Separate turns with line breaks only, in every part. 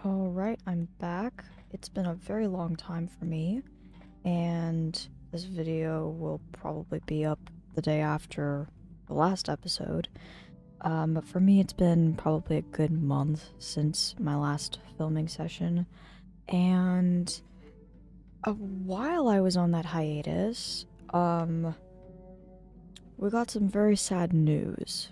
Alright, I'm back. It's been a very long time for me, and this video will probably be up the day after the last episode. But for me, it's been probably a good month since my last filming session, and while I was on that hiatus, we got some very sad news.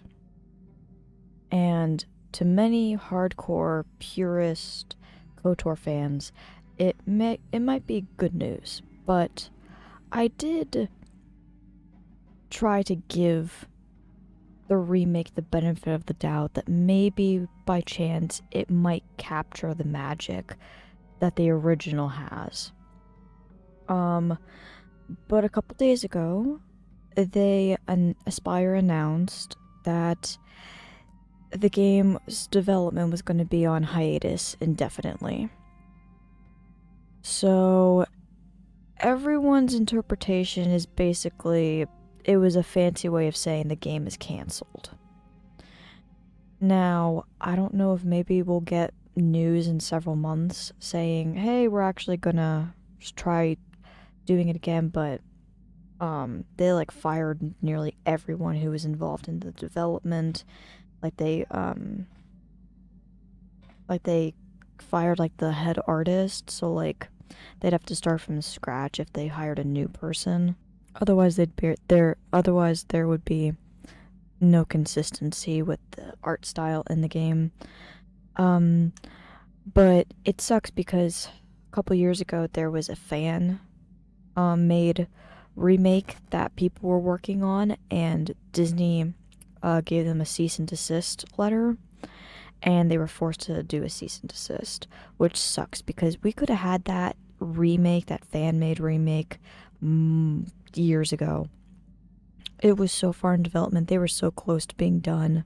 And to many hardcore, purist KOTOR fans, it might be good news, but I did try to give the remake the benefit of the doubt that maybe by chance it might capture the magic that the original has. But a couple days ago, Aspyr announced that the game's development was going to be on hiatus indefinitely. So everyone's interpretation is basically it was a fancy way of saying the game is cancelled. Now, I don't know if maybe we'll get news in several months saying, hey, we're actually gonna try doing it again, but they like fired nearly everyone who was involved in the development. Like they fired like the head artist, so like they'd have to start from scratch if they hired a new person. Otherwise there would be no consistency with the art style in the game. But it sucks because a couple years ago there was a fan made remake that people were working on, and Disney gave them a cease and desist letter, and they were forced to do a cease and desist, which sucks because we could have had that remake, that fan-made remake, years ago. It was so far in development, they were so close to being done,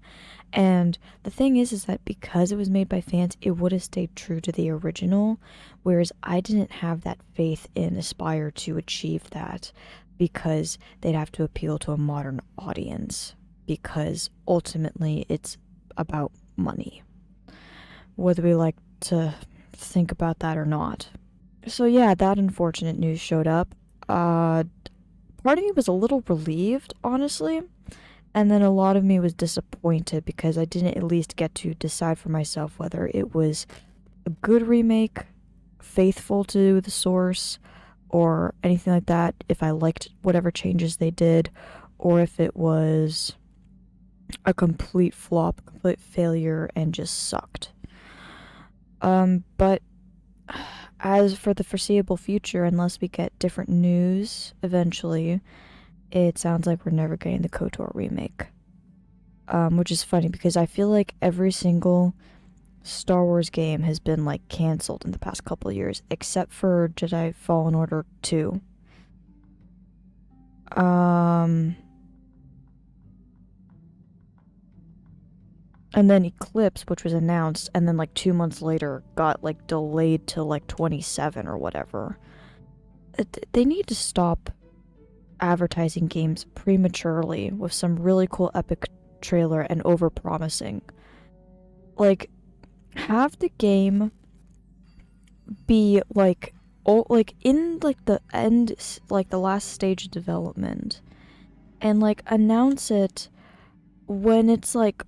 and the thing is that because it was made by fans, it would have stayed true to the original, whereas I didn't have that faith in Aspyr to achieve that, because they'd have to appeal to a modern audience, because ultimately it's about money, whether we like to think about that or not. So yeah, that unfortunate news showed up. Part of me was a little relieved, honestly, and then a lot of me was disappointed because I didn't at least get to decide for myself whether it was a good remake, faithful to the source, or anything like that, if I liked whatever changes they did, or if it was a complete flop, complete failure, and just sucked. But as for the foreseeable future, unless we get different news eventually, it sounds like we're never getting the KOTOR remake. Which is funny because I feel like every single Star Wars game has been like cancelled in the past couple of years, except for Jedi Fallen Order 2. And then Eclipse, which was announced, and then like 2 months later got like delayed to like 27 or whatever. They need to stop advertising games prematurely with some really cool epic trailer and over-promising. Like, have the game be like in like the end, like the last stage of development, and like announce it when it's like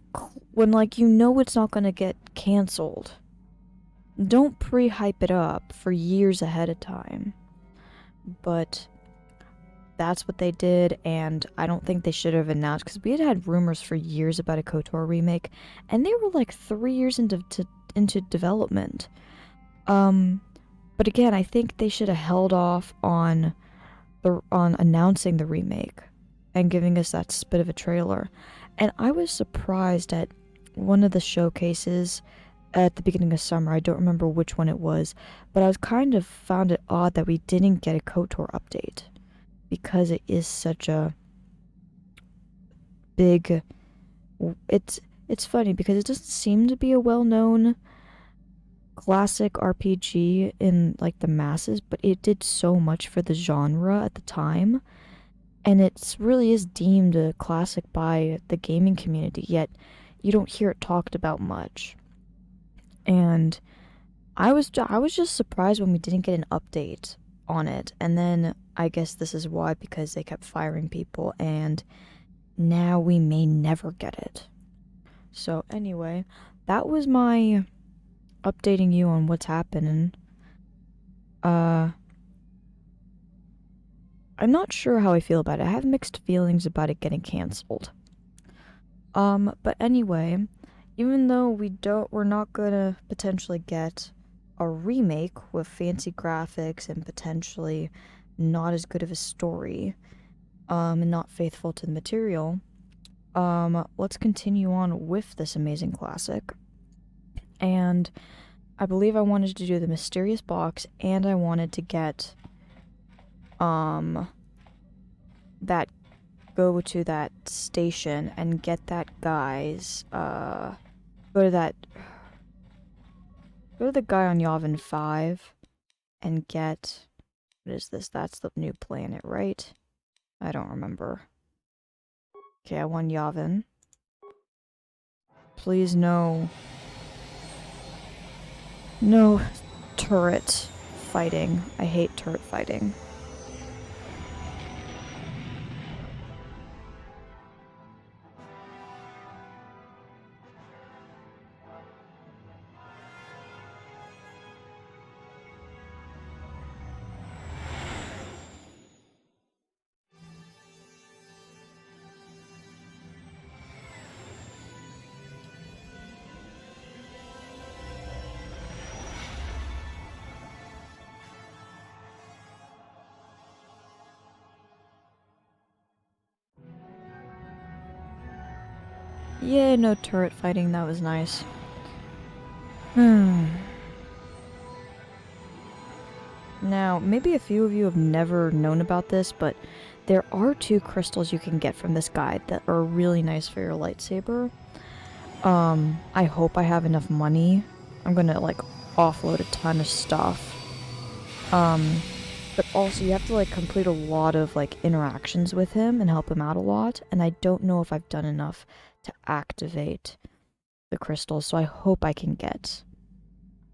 when like you know it's not gonna get cancelled. Don't pre-hype it up for years ahead of time. But that's what they did, and I don't think they should have announced, because we had rumors for years about a KOTOR remake, and they were like 3 years into development. But again, I think they should have held off on announcing the remake and giving us that bit of a trailer. And I was surprised at one of the showcases at the beginning of summer. I don't remember which one it was, but I was kind of found it odd that we didn't get a KOTOR update, because it is such a big... It's funny because it doesn't seem to be a well-known classic RPG in like the masses, but it did so much for the genre at the time, and it really is deemed a classic by the gaming community, yet you don't hear it talked about much. And I was just surprised when we didn't get an update on it, and then I guess this is why, because they kept firing people, and now we may never get it. So anyway, that was my updating you on what's happening. I'm not sure how I feel about it. I have mixed feelings about it getting cancelled. But anyway, even though we're not gonna potentially get a remake with fancy graphics and potentially not as good of a story, and not faithful to the material, let's continue on with this amazing classic. And I believe I wanted to do the mysterious box, and I wanted to get, go to that station and get that guy's, go to the guy on Yavin 5 and get, what is this? That's the new planet, right? I don't remember. Okay, I want Yavin. Please no. No turret fighting. I hate turret fighting. Yeah, no turret fighting, that was nice. Now, maybe a few of you have never known about this, but there are 2 crystals you can get from this guide that are really nice for your lightsaber. I hope I have enough money. I'm gonna, like, offload a ton of stuff. But also you have to, like, complete a lot of, like, interactions with him and help him out a lot, and I don't know if I've done enough to activate the crystals, so I hope I can get...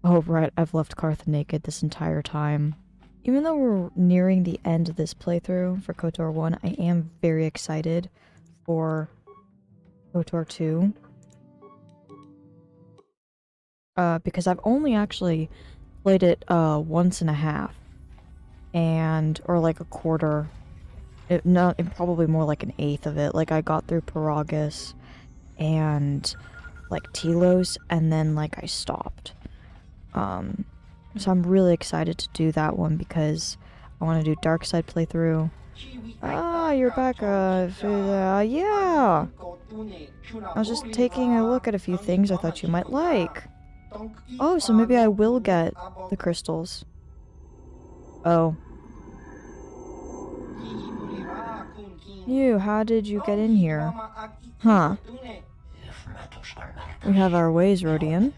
Oh, right, I've left Cartha naked this entire time. Even though we're nearing the end of this playthrough for Kotor 1, I am very excited for Kotor 2. Because I've only actually played it, once and a half. Or like a quarter. Probably more like an eighth of it. Like, I got through Paragus and, like, Telos, and then, like, I stopped. So I'm really excited to do that one because I want to do Dark Side playthrough. Ah, you're back, yeah! I was just taking a look at a few things I thought you might like. Oh, so maybe I will get the crystals. Oh. You, how did you get in here? Huh. We have our ways, Rodian.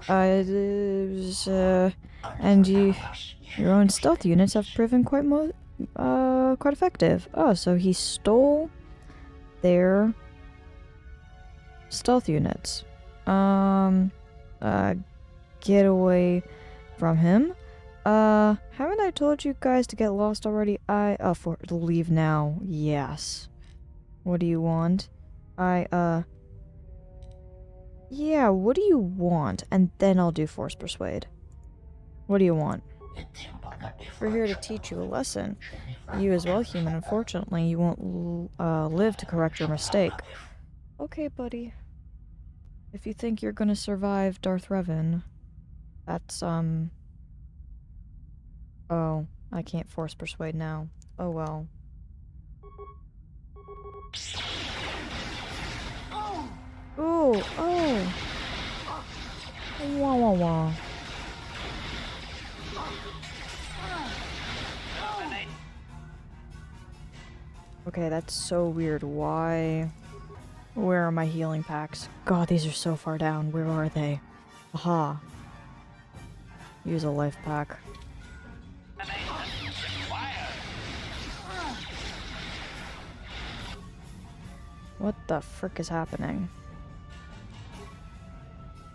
And your own stealth units have proven quite effective. Oh, so he stole their stealth units. Get away from him. Haven't I told you guys to get lost already? For leave now. Yes. What do you want? Yeah, what do you want? And then I'll do Force Persuade. What do you want? We're here to teach you a lesson. You as well, human. Unfortunately, you won't live to correct your mistake. Okay, buddy. If you think you're gonna survive Darth Revan, that's, Oh, I can't Force Persuade now. Oh well. Ooh, oh! Wah wah wah. Okay, that's so weird. Why? Where are my healing packs? God, these are so far down. Where are they? Aha. Use a life pack. What the frick is happening?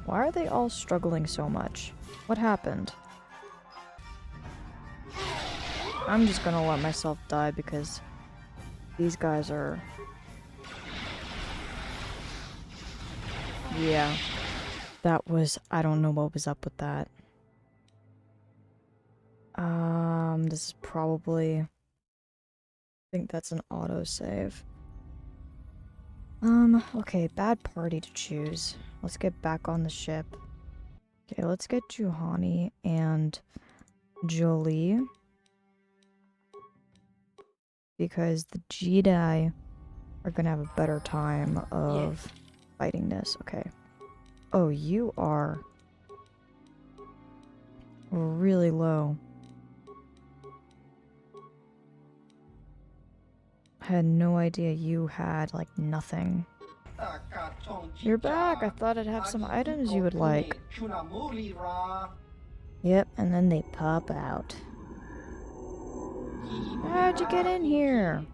Why are they all struggling so much? What happened? I'm just gonna let myself die because these guys are... Yeah. That was... I don't know what was up with that. This is probably... I think that's an autosave. Okay, bad party to choose. Let's get back on the ship. Okay, let's get Juhani and Jolie. Because the Jedi are gonna have a better time of fighting this. Okay. Oh, you are really low. I had no idea you had, like, nothing. You're back! I thought I'd have some items you would like. Yep, and then they pop out. How'd you get in here?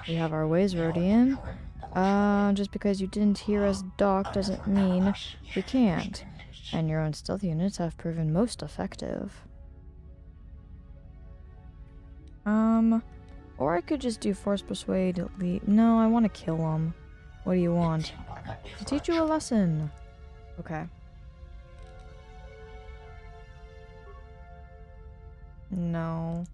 We have our ways, Rodian. Just because you didn't hear us dock doesn't mean we can't. And your own stealth units have proven most effective. Or I could just do Force Persuade. No, I want to kill him. What do you want? To teach you a lesson. Okay. No.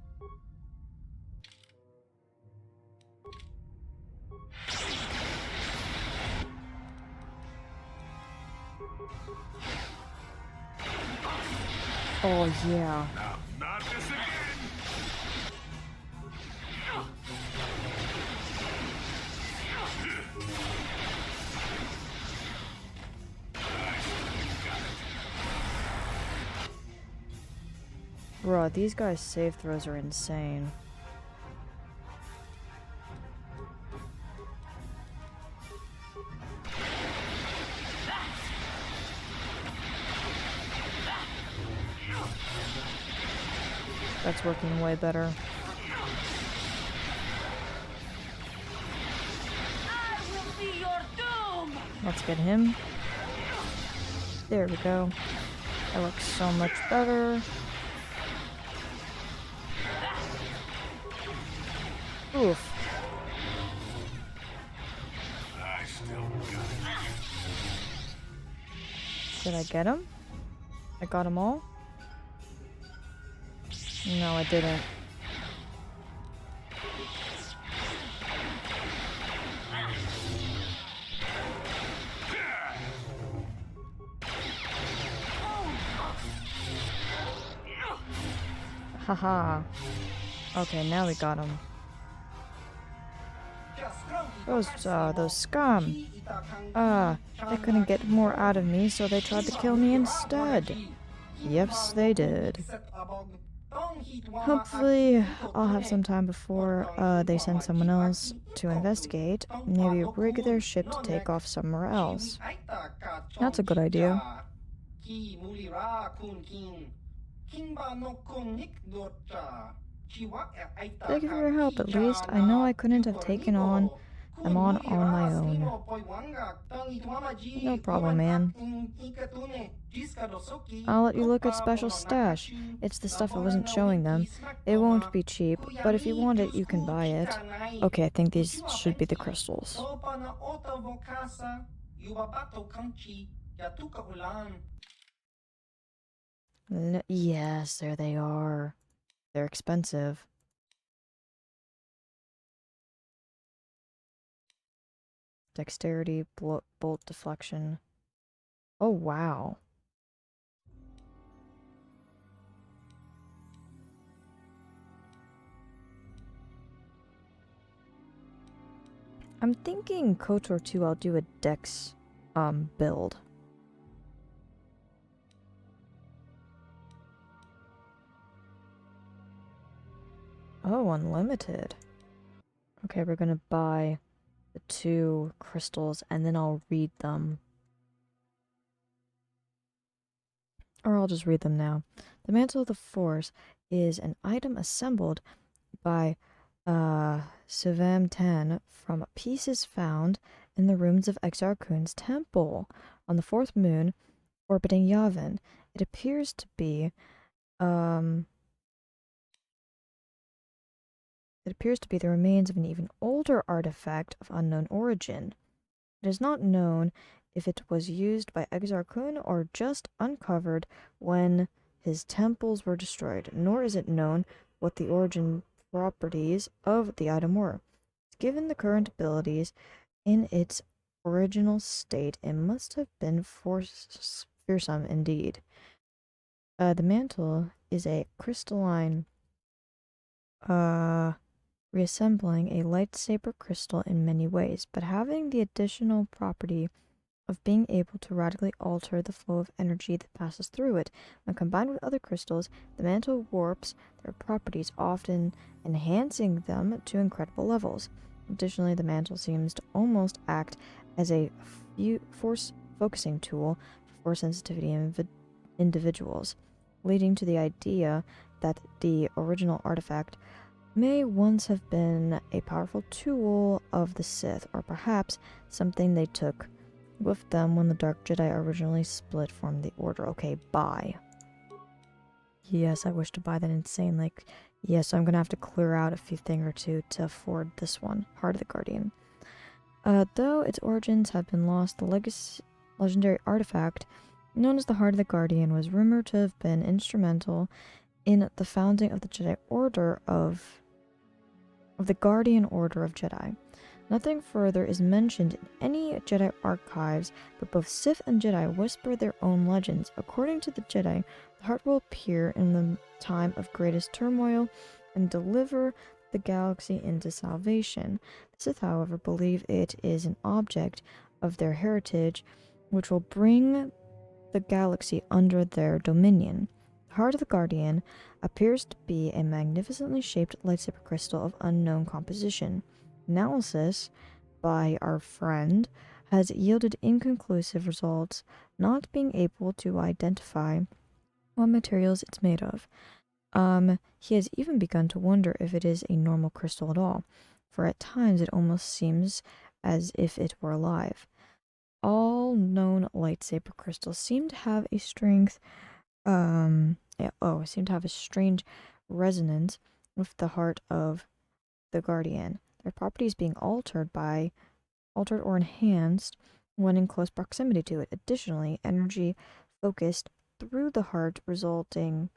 Oh, yeah.
Not this again.
Bruh, these guys' save throws are insane. That's working way better.
I will be your doom.
Let's get him. There we go. That looks so much better. Oof.
I still got
Did I get him? I got them all? No, I didn't. Haha. Okay, now we got him. Those scum. They couldn't get more out of me, so they tried to kill me instead. Yes, they did. Hopefully, I'll have some time before they send someone else to investigate. Maybe rig their ship to take off somewhere else. That's a good idea. Thank you for your help. At least I know I couldn't have taken them on my own. No problem, man. I'll let you look at Special Stash. It's the stuff I wasn't showing them. It won't be cheap, but if you want it, you can buy it. Okay, I think these should be the crystals. Yes, there they are. They're expensive. Dexterity, bolt deflection. Oh, wow. I'm thinking Kotor 2 I'll do a dex build. Oh, unlimited. Okay, we're gonna buy the 2 crystals and then I'll read them. Or I'll just read them now. The Mantle of the Force is an item assembled by Sivam 10 from pieces found in the ruins of Exar Kun's temple on the fourth moon orbiting Yavin. It appears to be the remains of an even older artifact of unknown origin. It is not known if it was used by Exar Kun or just uncovered when his temples were destroyed, nor is it known what the origin properties of the item were. Given the current abilities in its original state, it must have been fearsome indeed. The mantle is a crystalline, reassembling a lightsaber crystal in many ways, but having the additional property of being able to radically alter the flow of energy that passes through it. When combined with other crystals, the mantle warps their properties, often enhancing them to incredible levels. Additionally, the mantle seems to almost act as a force focusing tool for force sensitivity in individuals, leading to the idea that the original artifact may once have been a powerful tool of the Sith, or perhaps something they took with them when the Dark Jedi originally split from the Order. Okay, buy. Yes, I wish to buy that insane, yes, I'm gonna have to clear out a few thing or two to afford this one, Heart of the Guardian. Though its origins have been lost, the legendary artifact known as the Heart of the Guardian was rumored to have been instrumental in the founding of the Jedi Order of the Guardian Order of Jedi. Nothing further is mentioned in any Jedi archives, but both Sith and Jedi whisper their own legends. According to the Jedi, the heart will appear in the time of greatest turmoil and deliver the galaxy into salvation. The Sith, however, believe it is an object of their heritage, which will bring the galaxy under their dominion. The Heart of the Guardian appears to be a magnificently shaped lightsaber crystal of unknown composition. Analysis by our friend has yielded inconclusive results, not being able to identify what materials it's made of. He has even begun to wonder if it is a normal crystal at all, for at times it almost seems as if it were alive. All known lightsaber crystals seem to have a strange resonance with the heart of the Guardian, their properties being altered or enhanced when in close proximity to it. Additionally, energy focused through the heart results in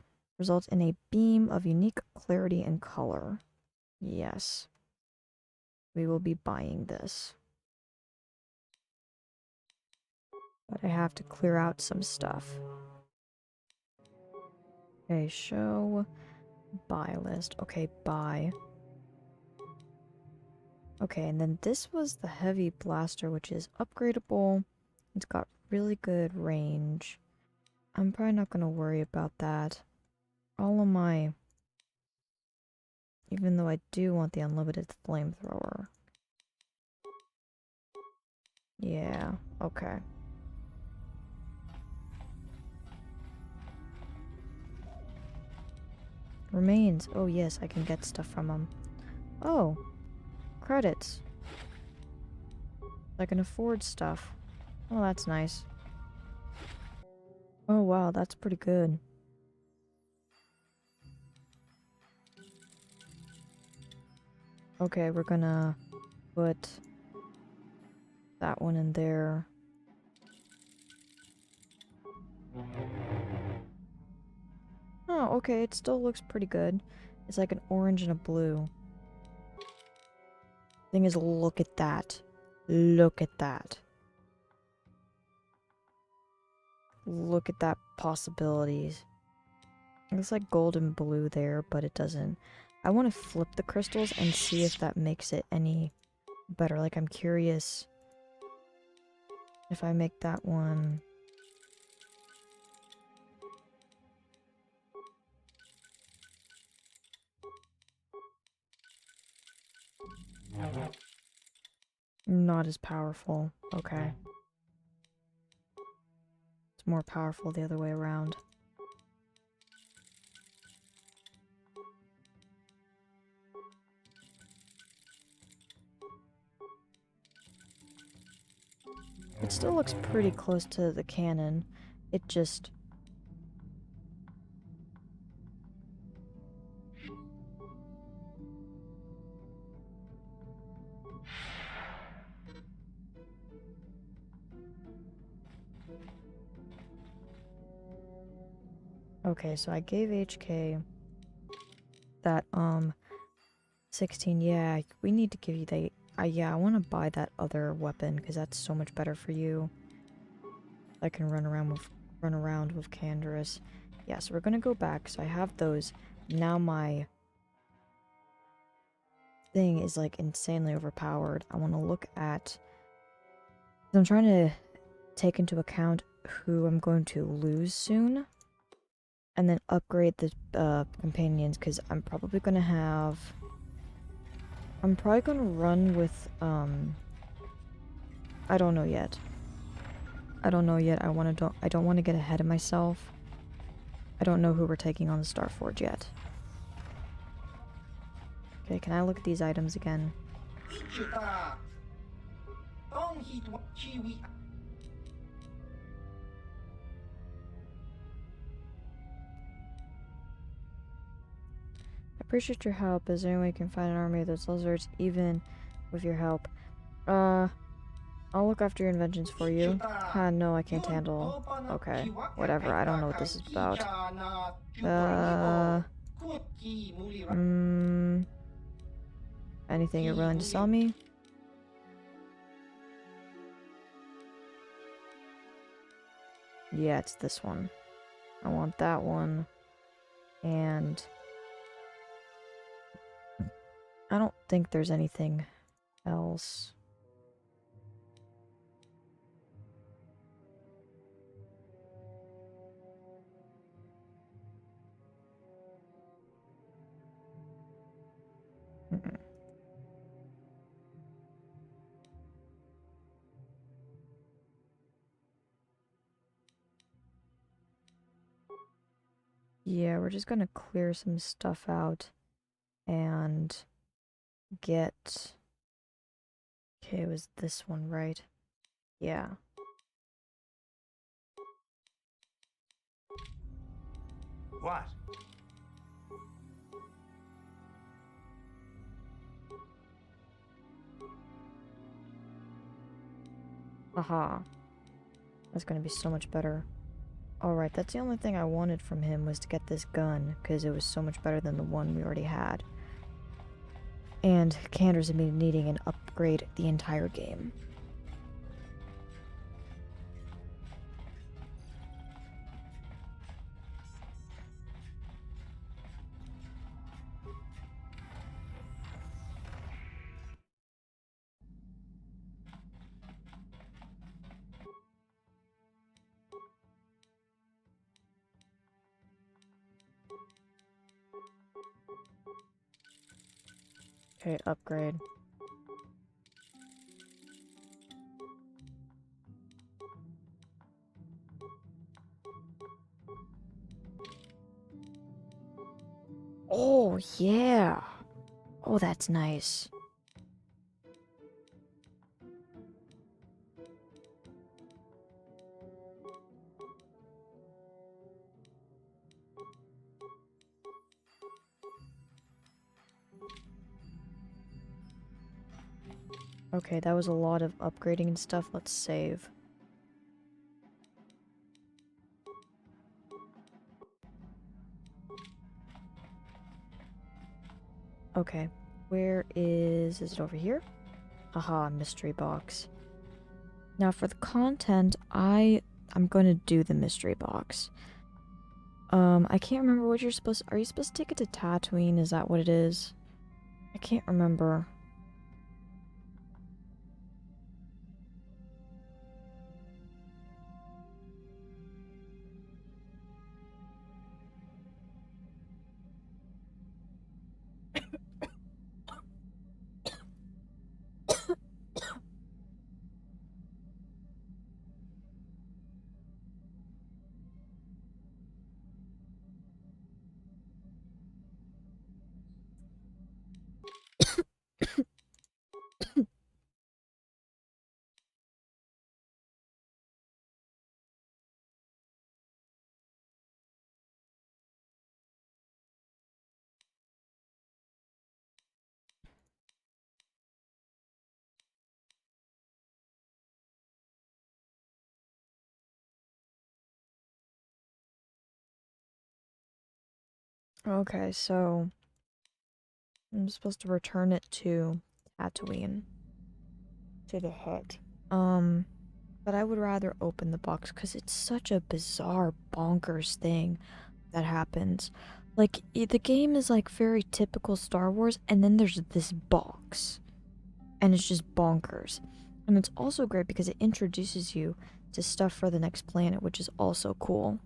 a beam of unique clarity and color. Yes. We will be buying this. But I have to clear out some stuff. Okay, show buy list. Okay, buy. Okay, and then this was the heavy blaster, which is upgradable. It's got really good range. I'm probably not going to worry about that. All of my... Even though I do want the unlimited flamethrower. Yeah, okay. Remains. Oh yes, I can get stuff from them. Oh, credits. I can afford stuff. Oh, that's nice. Oh wow, that's pretty good. Okay, we're gonna put that one in there. Oh, okay, it still looks pretty good. It's like an orange and a blue. Thing is, look at that. Look at that. Look at that possibilities. It looks like gold and blue there, but it doesn't. I want to flip the crystals and see if that makes it any better. Like, I'm curious if I make that one... Not as powerful. Okay. It's more powerful the other way around. still looks pretty close to the canon. It just... Okay, so I gave HK that, 16. Yeah, we need to give you the... yeah, I want to buy that other weapon, because that's so much better for you. I can run around with Canderous. Yeah, so we're gonna go back, so I have those. Now my thing is, like, insanely overpowered. I want to look at... I'm trying to take into account who I'm going to lose soon. And then upgrade the companions, because I'm probably gonna have... I'm probably gonna run with, I don't know yet. I don't know yet. I don't want to get ahead of myself. I don't know who we're taking on the Starforge yet. Okay, can I look at these items again? I appreciate your help. Is there any way you can find an army of those lizards, even with your help? I'll look after your inventions for you. No, I can't handle... Okay, whatever. I don't know what this is about. Anything you're willing to sell me? Yeah, it's this one. I want that one. And... I don't think there's anything else. Yeah, we're just gonna clear some stuff out and get... Okay, it was this one, right? Yeah.
What?
Aha. That's gonna be so much better. Alright, that's the only thing I wanted from him was to get this gun, because it was so much better than the one we already had. And Cander's have been needing an upgrade the entire game. Okay, upgrade. Oh, yeah! Oh, that's nice. Okay, that was a lot of upgrading and stuff. Let's save. Okay, where is it over here? Haha, mystery box. Now for the content, I'm gonna do the mystery box. I can't remember what you're supposed to... Are you supposed to take it to Tatooine? Is that what it is? I can't remember. Okay, so I'm supposed to return it to Tatooine, to the hut. But I would rather open the box because it's such a bizarre, bonkers thing that happens. Like, the game is like very typical Star Wars, and then there's this box, and it's just bonkers. And it's also great because it introduces you to stuff for the next planet, which is also cool.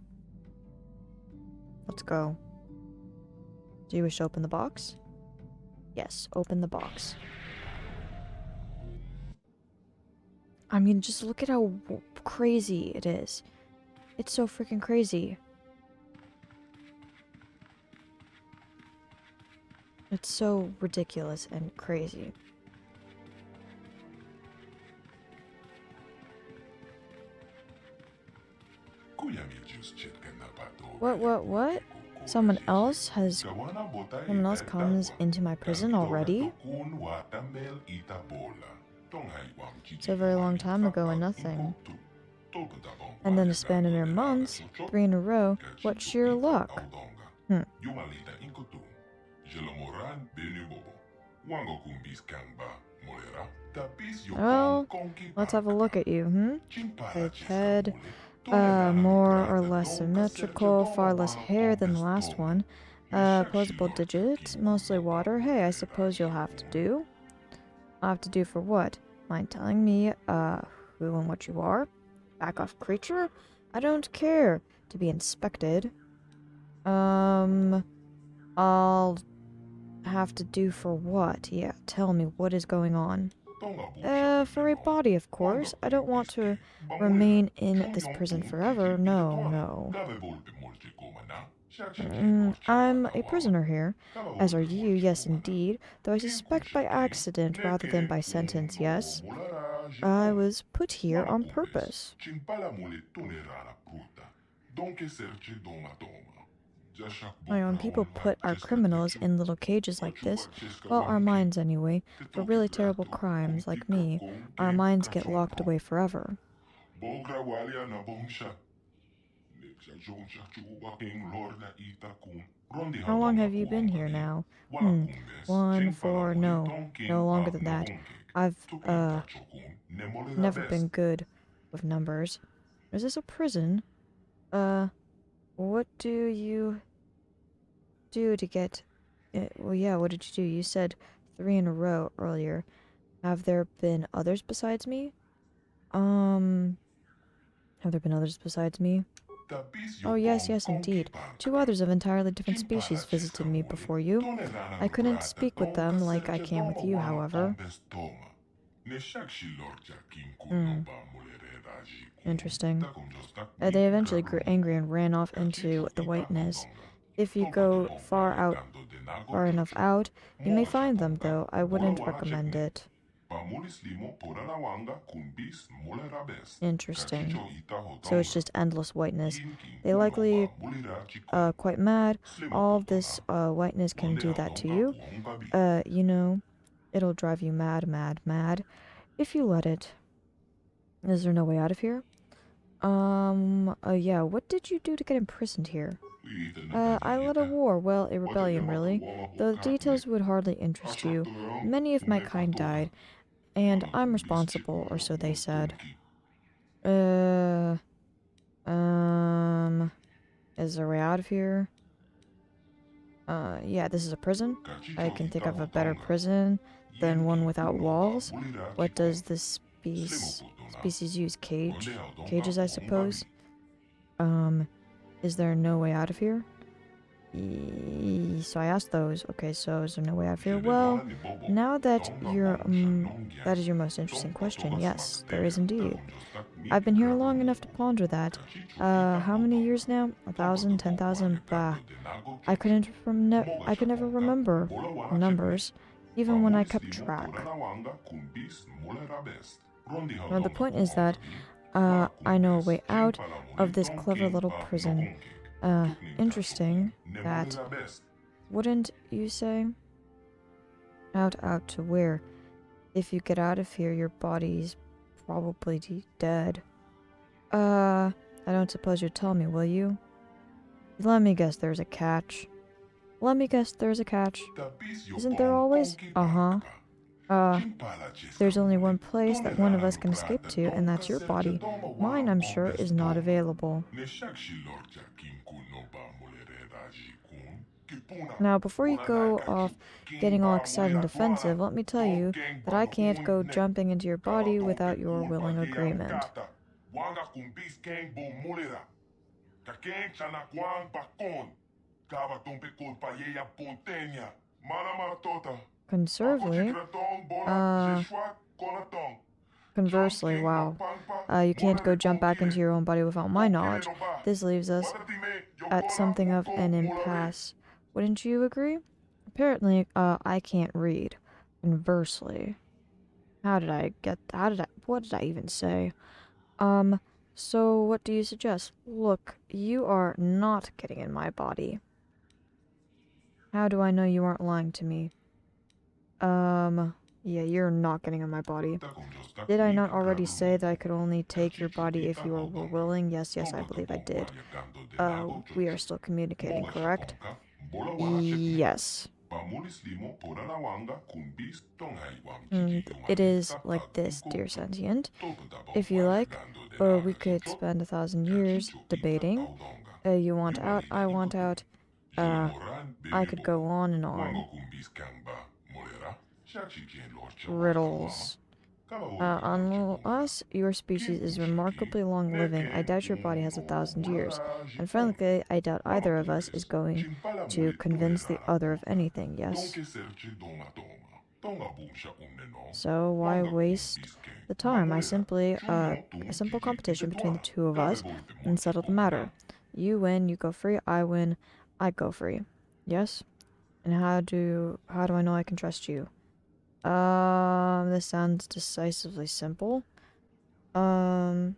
Let's go. Do you wish to open the box? Yes, open the box. I mean, just look at how crazy it is. It's so freaking crazy. It's so ridiculous and crazy. What? Someone else comes into my prison already? It's a very long time ago and nothing. And then a span of mere months, 3 in a row, what sheer luck. Well, let's have a look at you, Biped. More or less symmetrical, far less hair than the last one. Opposable digits, mostly water. Hey, I suppose you'll have to do. I'll have to do for what? Mind telling me, who and what you are? Back off, creature? I don't care to be inspected. I'll have to do for what? Yeah, tell me, what is going on? For a body, of course. I don't want to remain in this prison forever. No. I'm a prisoner here, as are you, yes indeed, though I suspect by accident rather than by sentence, yes. I was put here on purpose. When people put our criminals in little cages like this, well, our minds anyway, for really terrible crimes like me, our minds get locked away forever. How long have you been here now? 1, 4, no longer than that. I've, never been good with numbers. Is this a prison? What do you do to get... well, yeah, what did you do? You said 3 in a row earlier. Have there been others besides me? Have there been others besides me? Oh, yes, indeed. 2 others of entirely different species visited me before you. I couldn't speak with them like I can with you, however. Interesting. They eventually grew angry and ran off into the whiteness. If you go far enough out, you may find them, though I wouldn't recommend it. Interesting. So it's just endless whiteness. They likely quite mad. All of this whiteness can do that to you. You know, it'll drive you mad, if you let it. Is there no way out of here? Yeah, what did you do to get imprisoned here? I led a war, well, a rebellion, really. Though the details would hardly interest you. Many of my kind died, and I'm responsible, or so they said. Is there a way out of here? Yeah, this is a prison. I can think of a better prison than one without walls. What does this species use? Cages, I suppose? Is there no way out of here? So I asked those. Okay, so is there no way out of here? Well, now that that is your most interesting question. Yes, there is indeed. I've been here long enough to ponder that. How many years now? 1,000, 10,000? Bah. I could never remember numbers, even when I kept track. Well, the point is that, I know a way out of this clever little prison. Interesting that... Wouldn't you say? Out to where? If you get out of here, your body's probably dead. I don't suppose you'll tell me, will you? Let me guess there's a catch. Let me guess, there's a catch. Isn't there always? Uh-huh. There's only one place that one of us can escape to, and that's your body. Mine, I'm sure, is not available. Now, before you go off getting all excited and defensive, let me tell you that I can't go jumping into your body without your willing agreement. Conservatively, conversely, wow. You can't go jump back into your own body without my knowledge. This leaves us at something of an impasse. Wouldn't you agree? Apparently, I can't read. Conversely. What did I even say? So what do you suggest? Look, you are not getting in my body. How do I know you aren't lying to me? Yeah, you're not getting in my body. Did I not already say that I could only take your body if you were willing? Yes, I believe I did. We are still communicating, correct? Yes. It is like this, dear sentient. If you like, we could spend 1,000 years debating. You want out, I want out. I could go on and on. Riddles. Unless your species is remarkably long-living, I doubt your body has 1,000 years. And frankly, I doubt either of us is going to convince the other of anything, yes? So why waste the time? A simple competition between the two of us and settle the matter. You win, you go free. I win, I go free. Yes? And how do I know I can trust you? This sounds decisively simple. Forget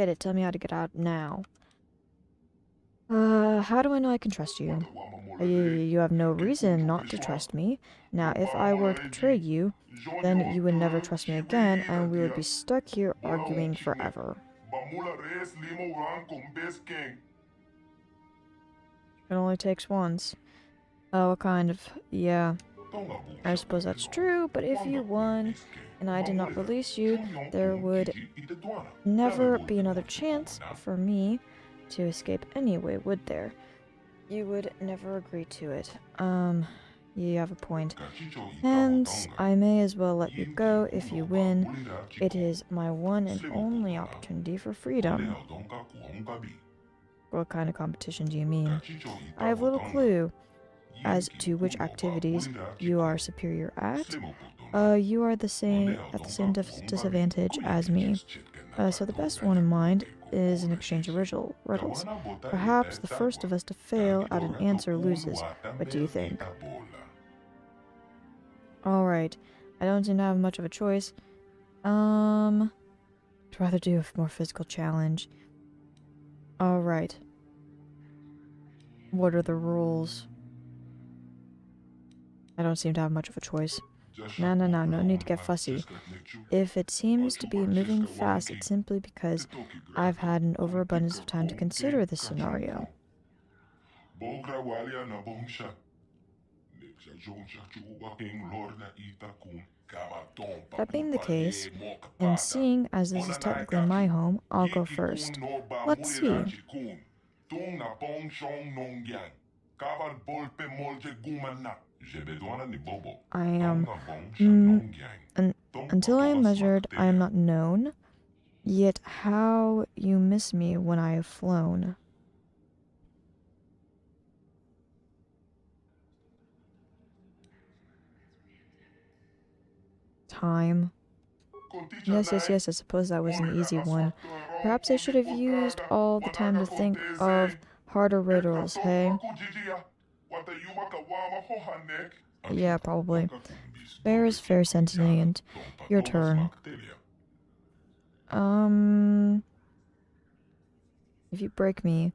it. Tell me how to get out now. How do I know I can trust you? You have no reason not to trust me. Now, if I were to betray you, then you would never trust me again, and we would be stuck here arguing forever. It only takes once. Oh, what kind of... Yeah. I suppose that's true, but if you won, and I did not release you, there would never be another chance for me to escape anyway, would there? You would never agree to it. You have a point. Hence, I may as well let you go if you win. It is my one and only opportunity for freedom. What kind of competition do you mean? I have little clue as to which activities you are superior at. You are at the same disadvantage as me. So the best one in mind is an exchange of riddles. Perhaps the first of us to fail at an answer loses. What do you think? Alright. I don't seem to have much of a choice. I'd rather do a more physical challenge. Alright. What are the rules? I don't seem to have much of a choice. No need to get fussy. If it seems to be moving fast, it's simply because I've had an overabundance of time to consider this scenario. That being the case, and seeing as this is technically my home, I'll go first. Let's see. I am... until I am measured, I am not known. Yet how you miss me when I have flown. Time. Yes, I suppose that was an easy one. Perhaps I should have used all the time to think of harder riddles, hey? Yeah, probably. Fair is fair, sentient. Your turn. If you break me,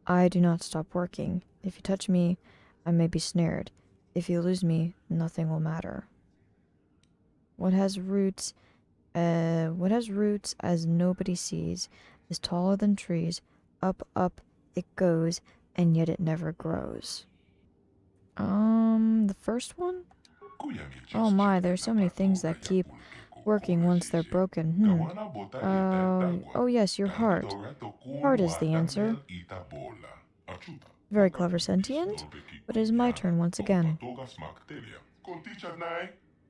I do not stop working. If you touch me, I may be snared. If you lose me, nothing will matter. What has roots as nobody sees, is taller than trees. Up, up it goes, and yet it never grows. The first one? Oh my, there's so many things that keep working once they're broken. Oh yes, your heart. Heart is the answer. Very clever sentient, but it is my turn once again.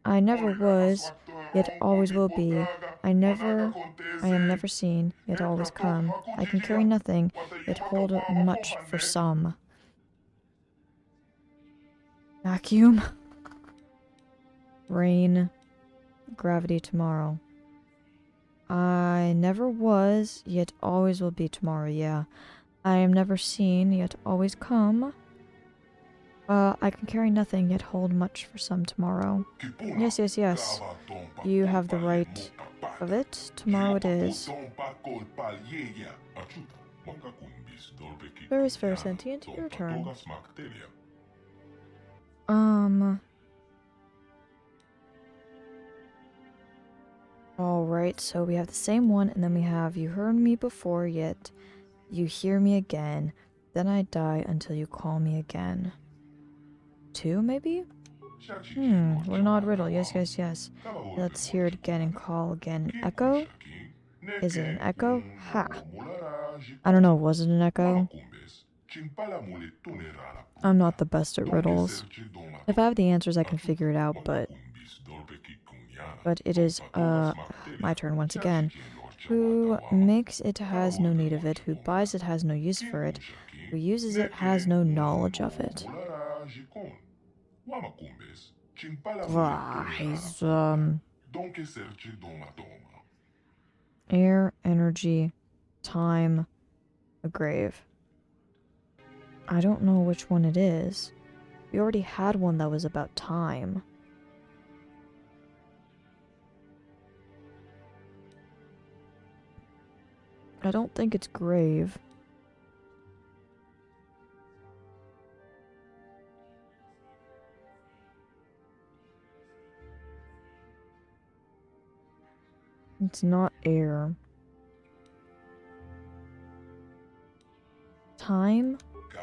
I never was, yet always will be. I am never seen, yet always come. I can carry nothing, yet hold much for some. Vacuum. Rain. Gravity tomorrow. I never was, yet always will be tomorrow, yeah. I am never seen, yet always come. I can carry nothing, yet hold much for some tomorrow. Yes, yes, yes. You have the right of it. Tomorrow it is. Where is fair sentient? Your turn. Alright, so we have the same one, and then we have you heard me before, yet you hear me again. Then I die until you call me again. 2, maybe? What an odd riddle. Yes, yes, yes. Let's hear it again and call again. An echo? Is it an echo? Ha! I don't know, was it an echo? I'm not the best at riddles. If I have the answers, I can figure it out, but it is, my turn once again. Who makes it has no need of it, who buys it has no use for it, who uses it has no knowledge of it. He's, air, energy, time, a grave. I don't know which one it is. We already had one that was about time. I don't think it's grave. It's not air. Time?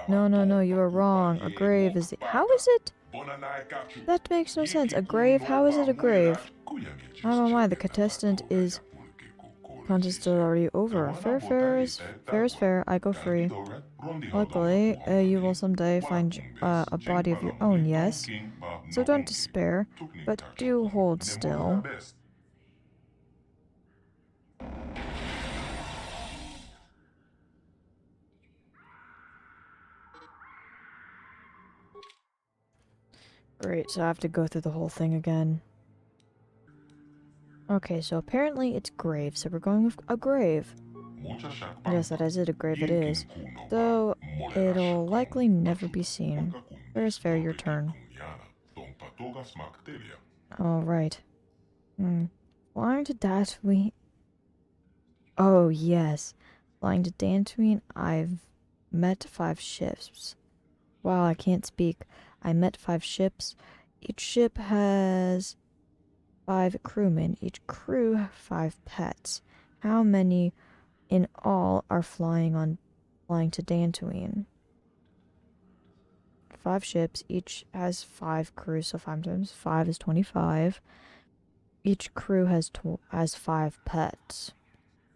No, no, no, you are wrong. A grave is the— How is it? That makes no sense. A grave? How is it a grave? Oh my, the contestant is already over. Fair is fair. I go free. Luckily, you will someday find a body of your own, yes? So don't despair, but do hold still. Great, so I have to go through the whole thing again. Okay, so apparently it's grave, so we're going with a grave. Yes, that is it, a grave it is. Though, it'll likely never be seen. Fair is fair, your turn. Alright. Flying to Tatooine. Oh, yes. Flying to Tatooine, I've met 5 ships. Wow, I can't speak. I met 5 ships. Each ship has 5 crewmen. Each crew 5 pets. How many in all are flying to Dantooine? 5 ships. Each has 5 crews, so 5 times 5 is 25. Each crew has 5 pets.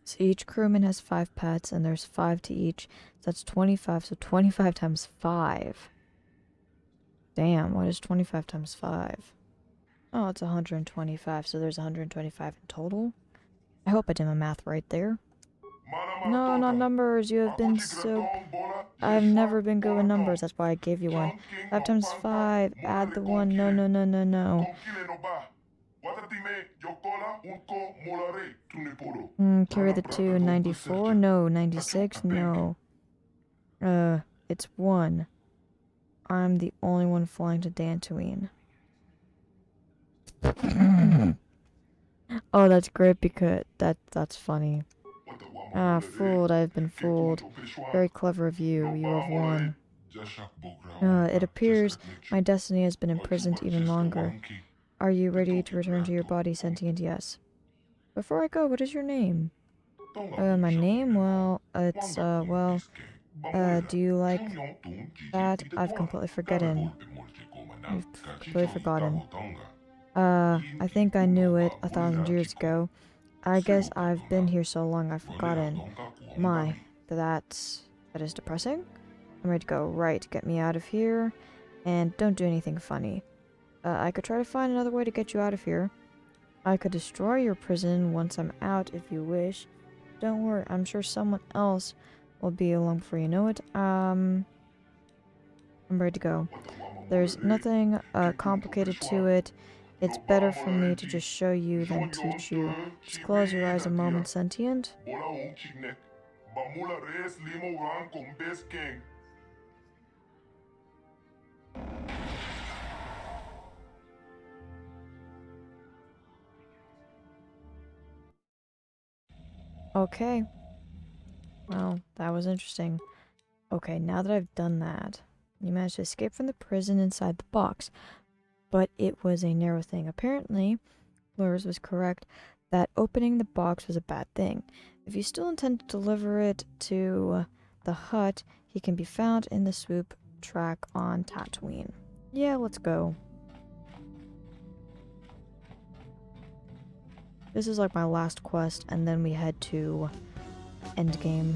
So each crewman has 5 pets, and there's 5 to each. So that's 25. So 25 times 5. Damn, what is 25 times 5? Oh, it's 125, so there's 125 in total. I hope I did my math right there. No, not numbers. You have been so... I've never been good with numbers. That's why I gave you one. 5 times 5. Add the 1. No, no, no, no, no. Carry the 2. 94? No. 96? No. It's 1. I'm the only one flying to Dantooine. Oh, that's great because that's funny. Ah, fooled, I've been fooled. Very clever of you, you have won. It appears my destiny has been imprisoned even longer. Are you ready to return to your body, sentient? Yes. Before I go, what is your name? My name? Well, it's, well, Do you like that? I've completely forgotten. I've completely forgotten. I think I knew it 1,000 years ago. I guess I've been here so long I've forgotten. My, that is depressing. I'm ready to go. Right, get me out of here. And don't do anything funny. I could try to find another way to get you out of here. I could destroy your prison once I'm out if you wish. Don't worry, I'm sure someone else will be along before you know it. I'm ready to go. There's nothing complicated to it. It's better for me to just show you than teach you. Just close your eyes a moment, sentient. Okay. Well, that was interesting. Okay, now that I've done that, you managed to escape from the prison inside the box. But it was a narrow thing. Apparently, Lurs was correct that opening the box was a bad thing. If you still intend to deliver it to the hut, he can be found in the swoop track on Tatooine. Yeah, let's go. This is like my last quest, and then we head to Endgame.